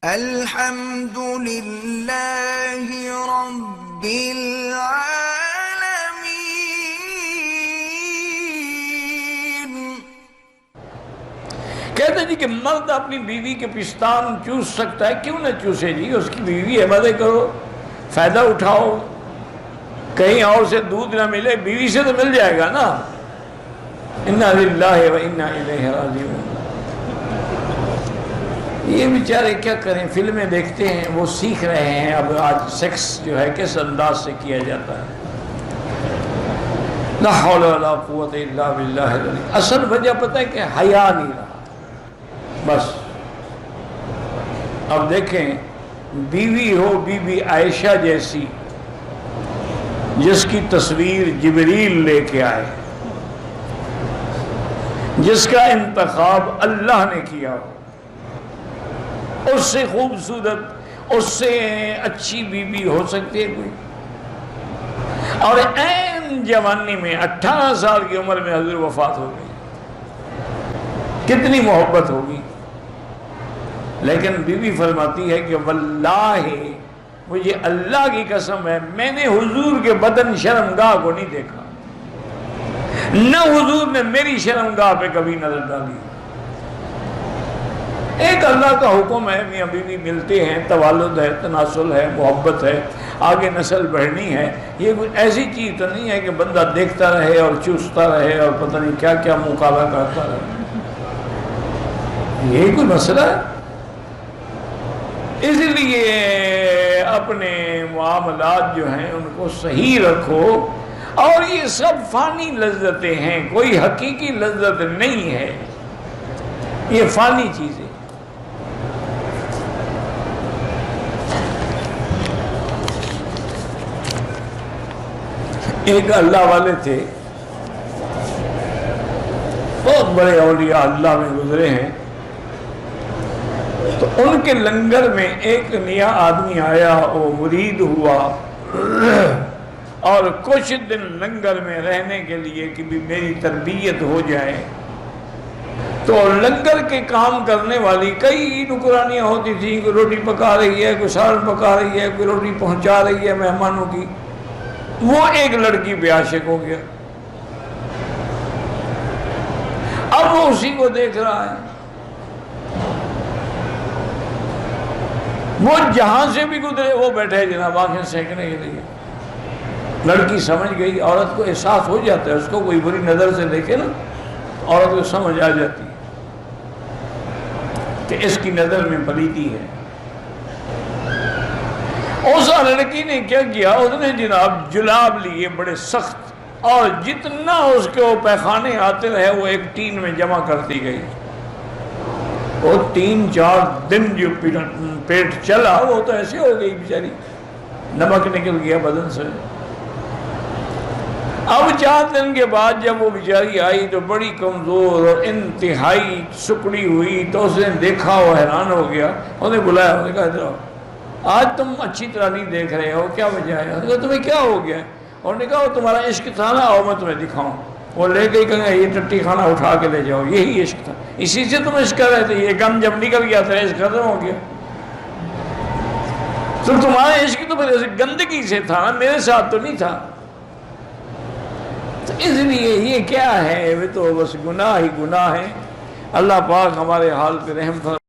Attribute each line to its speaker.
Speaker 1: الحمد للہ رب العالمین۔
Speaker 2: کہتے ہیں جی کہ مرد اپنی بیوی کے پستان چوس سکتا ہے، کیوں نہ چوسے جی؟ اس کی بیوی ہے، مزے کرو، فائدہ اٹھاؤ، کہیں اور سے دودھ نہ ملے، بیوی سے تو مل جائے گا نا۔ انا للہ و انا الیہ راجعون۔ یہ بیچارے کیا کریں، فلمیں دیکھتے ہیں، وہ سیکھ رہے ہیں اب آج سیکس جو ہے کس انداز سے کیا جاتا ہے۔ لا حول ولا قوت الا باللہ العلی۔ اصل وجہ پتہ ہے کہ حیا نہیں رہا بس۔ اب دیکھیں، بیوی ہو بی بی عائشہ جیسی، جس کی تصویر جبریل لے کے آئے، جس کا انتخاب اللہ نے کیا ہو، اس سے خوبصورت، اس سے اچھی بیوی ہو سکتی ہے کوئی؟ اور عین جوانی میں 18 سال کی عمر میں حضور وفات ہو گئی، کتنی محبت ہوگی۔ لیکن بیوی فرماتی ہے کہ واللہ مجھے اللہ کی قسم ہے، میں نے حضور کے بدن شرمگاہ کو نہیں دیکھا، نہ حضور نے میری شرمگاہ پہ کبھی نظر ڈالی۔ ایک اللہ کا حکم ہے، میاں بیوی ملتے ہیں، توالد ہے، تناسل ہے، محبت ہے، آگے نسل بڑھنی ہے۔ یہ کوئی ایسی چیز تو نہیں ہے کہ بندہ دیکھتا رہے اور چوستا رہے اور پتہ نہیں کیا کیا مقابلہ کرتا رہے۔ یہی کوئی مسئلہ ہے؟ اس لیے اپنے معاملات جو ہیں ان کو صحیح رکھو، اور یہ سب فانی لذتیں ہیں، کوئی حقیقی لذت نہیں ہے، یہ فانی چیزیں۔ ایک اللہ والے تھے، بہت بڑے اولیاء اللہ میں گزرے ہیں، تو ان کے لنگر میں ایک نیا آدمی آیا، وہ مرید ہوا، اور کچھ دن لنگر میں رہنے کے لیے کہ بھی میری تربیت ہو جائے۔ تو لنگر کے کام کرنے والی کئی نوکرانیاں ہوتی تھیں، کوئی روٹی پکا رہی ہے، کوئی سالن پکا رہی ہے، کوئی روٹی پہنچا رہی ہے مہمانوں کی۔ وہ ایک لڑکی پہ عاشق ہو گیا، اب وہ اسی کو دیکھ رہا ہے، وہ جہاں سے بھی گزرے وہ بیٹھے جناب آنکھیں سینکنے کے لیے۔ لڑکی سمجھ گئی، عورت کو احساس ہو جاتا ہے، اس کو کوئی بری نظر سے دیکھے نا، عورت کو سمجھ آ جاتی ہے کہ اس کی نظر میں پلیتی ہے۔ اس لڑکی نے کیا کیا، اس نے جناب جلاب لیے بڑے سخت، اور جتنا اس کے پیخانے آتے رہے وہ ایک ٹین میں جمع کرتی گئی۔ وہ 3-4 دن جو پیٹ چلا، وہ تو ایسے ہو گئی بیچاری، نمک نکل گیا بدن سے۔ اب 4 دن کے بعد جب وہ بیچاری آئی تو بڑی کمزور اور انتہائی سکڑی ہوئی، تو اس نے دیکھا، وہ حیران ہو گیا، انہوں نے بلایا، انہوں نے کہا ادھر آؤ، آج تم اچھی طرح نہیں دیکھ رہے ہو، کیا وجہ ہے؟ انہوں نے کہا تمہیں کیا ہو گیا؟ انہوں نے کہا وہ تمہارا عشق تھا نا، آؤ میں تمہیں دکھاؤں۔ وہ لے گئی، کہا یہ ٹٹی خانہ اٹھا کے لے جاؤ، یہی عشق تھا، اسی سے تم عشق کر رہے تھے، یہ غم جب نکل گیا تھا عشق ختم ہو گیا۔ تو تمہارا عشق تو گندگی سے تھا نا، میرے ساتھ تو نہیں تھا۔ تو اس لیے یہ کیا ہے، وہ تو بس گناہ ہی گناہ ہے۔ اللہ پاک ہمارے حال پہ رحم فرمائے۔